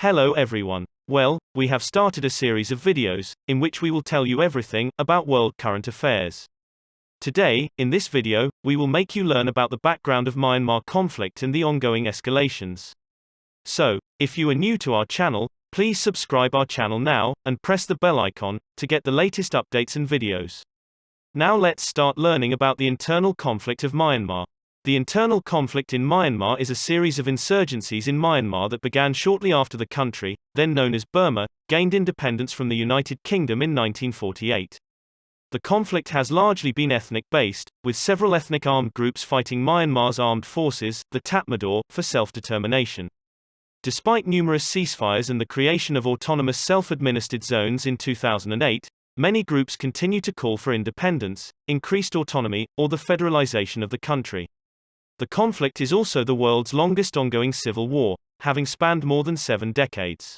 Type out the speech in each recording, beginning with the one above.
Hello everyone. Well, we have started a series of videos, in which we will tell you everything about world current affairs. Today, in this video, we will make you learn about the background of Myanmar conflict and the ongoing escalations. So, if you are new to our channel, please subscribe our channel now, and press the bell icon, to get the latest updates and videos. Now let's start learning about the internal conflict of Myanmar. The internal conflict in Myanmar is a series of insurgencies in Myanmar that began shortly after the country, then known as Burma, gained independence from the United Kingdom in 1948. The conflict has largely been ethnic-based, with several ethnic armed groups fighting Myanmar's armed forces, the Tatmadaw, for self-determination. Despite numerous ceasefires and the creation of autonomous self-administered zones in 2008, many groups continue to call for independence, increased autonomy, or the federalization of the country. The conflict is also the world's longest ongoing civil war, having spanned more than 7 decades.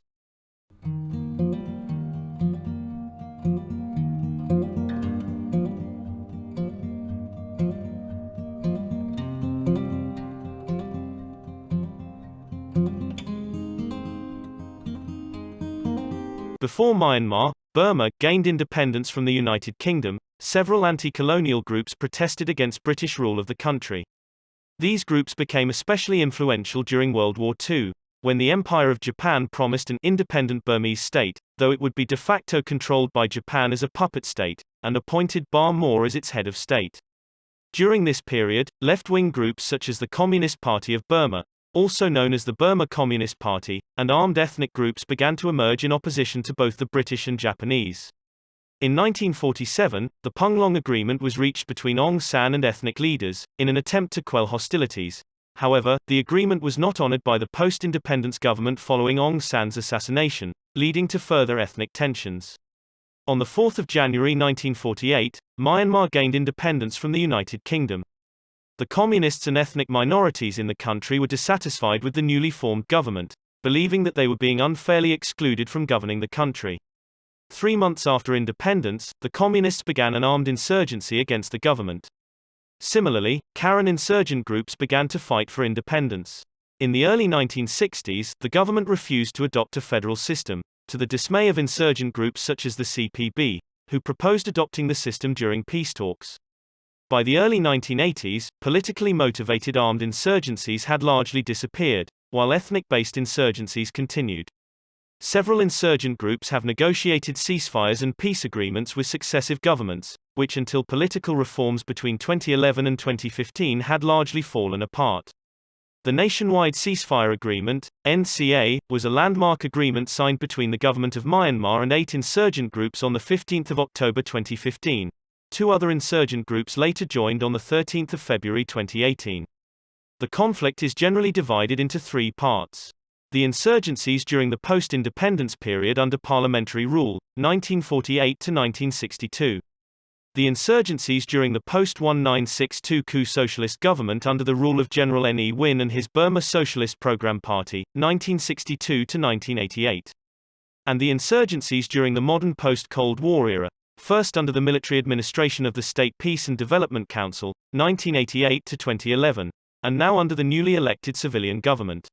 Before Myanmar, Burma, gained independence from the United Kingdom, several anti-colonial groups protested against British rule of the country. These groups became especially influential during World War II, when the Empire of Japan promised an independent Burmese state, though it would be de facto controlled by Japan as a puppet state, and appointed Bar More as its head of state. During this period, left-wing groups such as the Communist Party of Burma, also known as the Burma Communist Party, and armed ethnic groups began to emerge in opposition to both the British and Japanese. In 1947, the Punglong Agreement was reached between Aung San and ethnic leaders, in an attempt to quell hostilities. However, the agreement was not honored by the post-independence government following Aung San's assassination, leading to further ethnic tensions. On 4 January 1948, Myanmar gained independence from the United Kingdom. The communists and ethnic minorities in the country were dissatisfied with the newly formed government, believing that they were being unfairly excluded from governing the country. 3 months after independence, the communists began an armed insurgency against the government. Similarly, Karen insurgent groups began to fight for independence. In the early 1960s, the government refused to adopt a federal system, to the dismay of insurgent groups such as the CPB, who proposed adopting the system during peace talks. By the early 1980s, politically motivated armed insurgencies had largely disappeared, while ethnic-based insurgencies continued. Several insurgent groups have negotiated ceasefires and peace agreements with successive governments, which until political reforms between 2011 and 2015 had largely fallen apart. The Nationwide Ceasefire Agreement, NCA, was a landmark agreement signed between the government of Myanmar and 8 insurgent groups on 15 October 2015. 2 other insurgent groups later joined on 13 February 2018. The conflict is generally divided into 3 parts. The insurgencies during the post-independence period under parliamentary rule, 1948 to 1962. The insurgencies during the post-1962 coup socialist government under the rule of General Ne Win and his Burma Socialist Program Party, 1962 to 1988. And the insurgencies during the modern post-Cold War era, first under the military administration of the State Peace and Development Council, 1988 to 2011, and now under the newly elected civilian government.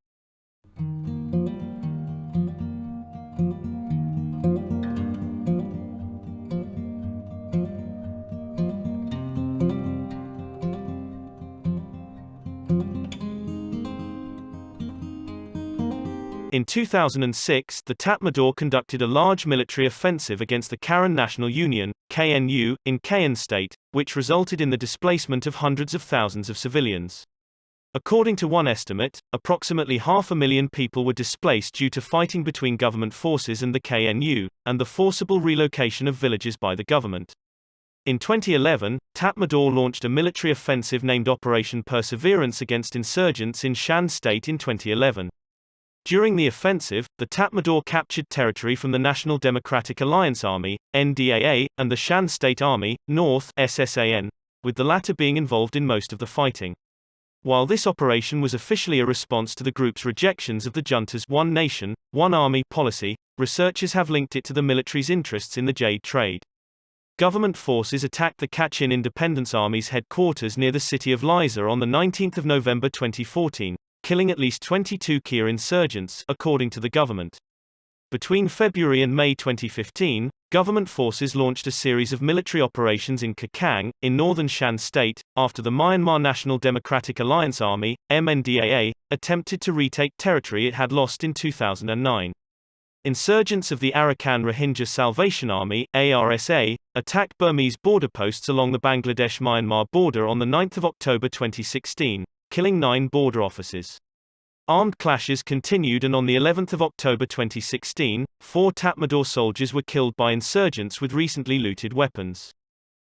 In 2006, the Tatmadaw conducted a large military offensive against the Karen National Union, KNU, in Kayin State, which resulted in the displacement of hundreds of thousands of civilians. According to one estimate, approximately 500,000 people were displaced due to fighting between government forces and the KNU, and the forcible relocation of villages by the government. In 2011, Tatmadaw launched a military offensive named Operation Perseverance against insurgents in Shan State in 2011. During the offensive, the Tatmadaw captured territory from the National Democratic Alliance Army, NDAA, and the Shan State Army, North, SSAN, with the latter being involved in most of the fighting. While this operation was officially a response to the group's rejections of the junta's One Nation, One Army policy, researchers have linked it to the military's interests in the jade trade. Government forces attacked the Kachin Independence Army's headquarters near the city of Liza on 19 November 2014, killing at least 22 Kia insurgents, according to the government. Between February and May 2015, government forces launched a series of military operations in Kakang, in northern Shan state, after the Myanmar National Democratic Alliance Army, MNDAA, attempted to retake territory it had lost in 2009. Insurgents of the Arakan Rohingya Salvation Army, ARSA, attacked Burmese border posts along the Bangladesh-Myanmar border on 9 October 2016, killing 9 border officers. Armed clashes continued, and on the 11th of October 2016, 4 Tatmadaw soldiers were killed by insurgents with recently looted weapons.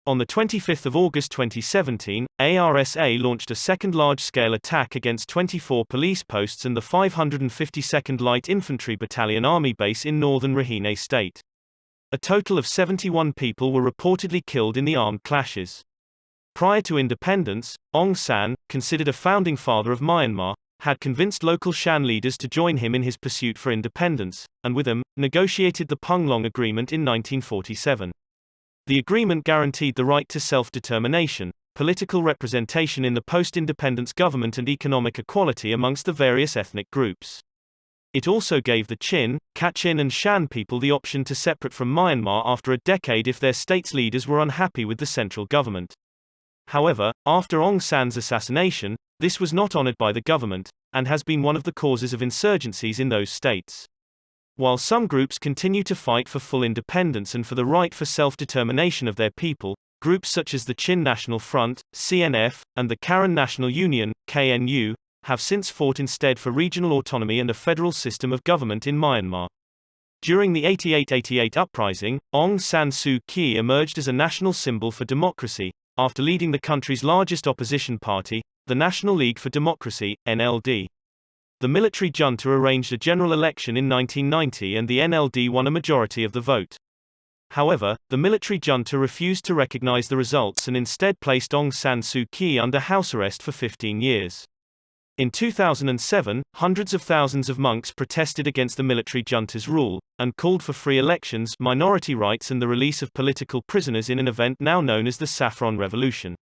On the 25th of August 2017, ARSA launched a second large-scale attack against 24 police posts and the 552nd Light Infantry Battalion Army base in northern Rakhine State. A total of 71 people were reportedly killed in the armed clashes. Prior to independence, Aung San, considered a founding father of Myanmar, had convinced local Shan leaders to join him in his pursuit for independence, and with them, negotiated the Punglong Agreement in 1947. The agreement guaranteed the right to self-determination, political representation in the post-independence government and economic equality amongst the various ethnic groups. It also gave the Chin, Kachin and Shan people the option to separate from Myanmar after a decade if their state's leaders were unhappy with the central government. However, after Aung San's assassination, this was not honored by the government, and has been one of the causes of insurgencies in those states. While some groups continue to fight for full independence and for the right for self-determination of their people, groups such as the Chin National Front, CNF, and the Karen National Union, KNU, have since fought instead for regional autonomy and a federal system of government in Myanmar. During the 88-88 uprising, Aung San Suu Kyi emerged as a national symbol for democracy, after leading the country's largest opposition party, the National League for Democracy, NLD. The military junta arranged a general election in 1990 and the NLD won a majority of the vote. However, the military junta refused to recognize the results and instead placed Aung San Suu Kyi under house arrest for 15 years. In 2007, hundreds of thousands of monks protested against the military junta's rule, and called for free elections, minority rights and the release of political prisoners in an event now known as the Saffron Revolution.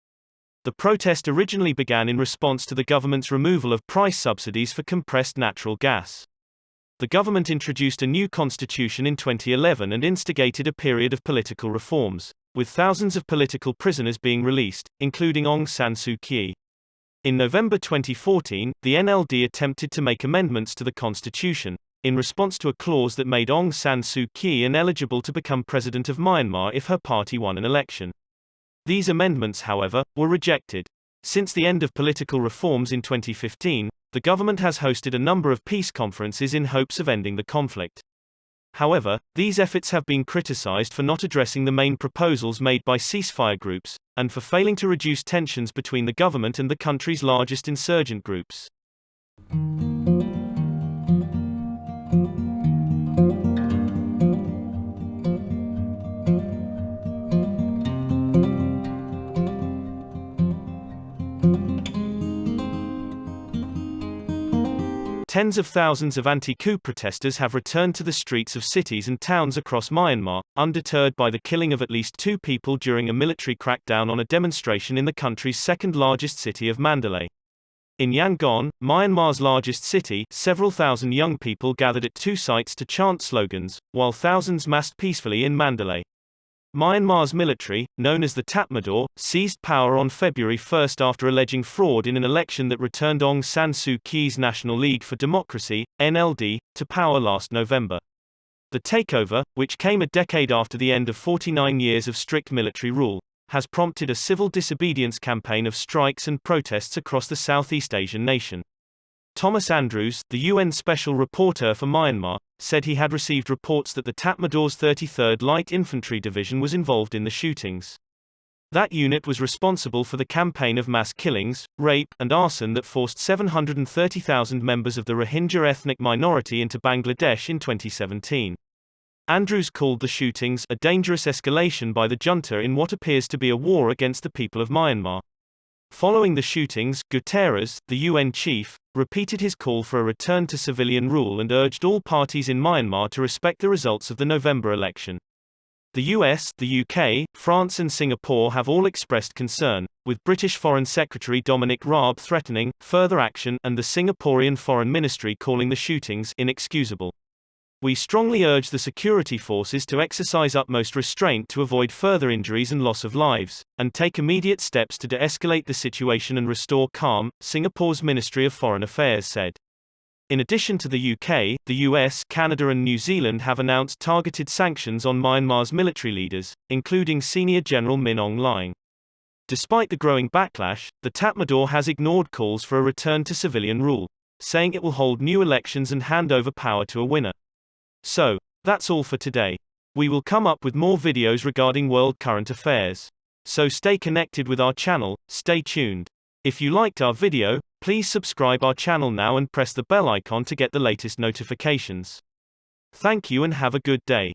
The protest originally began in response to the government's removal of price subsidies for compressed natural gas. The government introduced a new constitution in 2011 and instigated a period of political reforms, with thousands of political prisoners being released, including Aung San Suu Kyi. In November 2014, the NLD attempted to make amendments to the constitution, in response to a clause that made Aung San Suu Kyi ineligible to become president of Myanmar if her party won an election. These amendments, however, were rejected. Since the end of political reforms in 2015, the government has hosted a number of peace conferences in hopes of ending the conflict. However, these efforts have been criticized for not addressing the main proposals made by ceasefire groups, and for failing to reduce tensions between the government and the country's largest insurgent groups. Tens of thousands of anti-coup protesters have returned to the streets of cities and towns across Myanmar, undeterred by the killing of at least 2 people during a military crackdown on a demonstration in the country's second-largest city of Mandalay. In Yangon, Myanmar's largest city, several thousand young people gathered at 2 sites to chant slogans, while thousands massed peacefully in Mandalay. Myanmar's military, known as the Tatmadaw, seized power on February 1 after alleging fraud in an election that returned Aung San Suu Kyi's National League for Democracy, NLD, to power last November. The takeover, which came a decade after the end of 49 years of strict military rule, has prompted a civil disobedience campaign of strikes and protests across the Southeast Asian nation. Thomas Andrews, the UN Special Rapporteur for Myanmar, said he had received reports that the Tatmadaw's 33rd Light Infantry Division was involved in the shootings. That unit was responsible for the campaign of mass killings, rape, and arson that forced 730,000 members of the Rohingya ethnic minority into Bangladesh in 2017. Andrews called the shootings a dangerous escalation by the junta in what appears to be a war against the people of Myanmar. Following the shootings, Guterres, the UN chief, repeated his call for a return to civilian rule and urged all parties in Myanmar to respect the results of the November election. The US, the UK, France and Singapore have all expressed concern, with British Foreign Secretary Dominic Raab threatening further action and the Singaporean Foreign Ministry calling the shootings inexcusable. We strongly urge the security forces to exercise utmost restraint to avoid further injuries and loss of lives, and take immediate steps to de-escalate the situation and restore calm, Singapore's Ministry of Foreign Affairs said. In addition to the UK, the US, Canada and New Zealand have announced targeted sanctions on Myanmar's military leaders, including Senior General Min Aung Hlaing. Despite the growing backlash, the Tatmadaw has ignored calls for a return to civilian rule, saying it will hold new elections and hand over power to a winner. So, that's all for today. We will come up with more videos regarding world current affairs. So stay connected with our channel, stay tuned. If you liked our video, please subscribe our channel now and press the bell icon to get the latest notifications. Thank you and have a good day.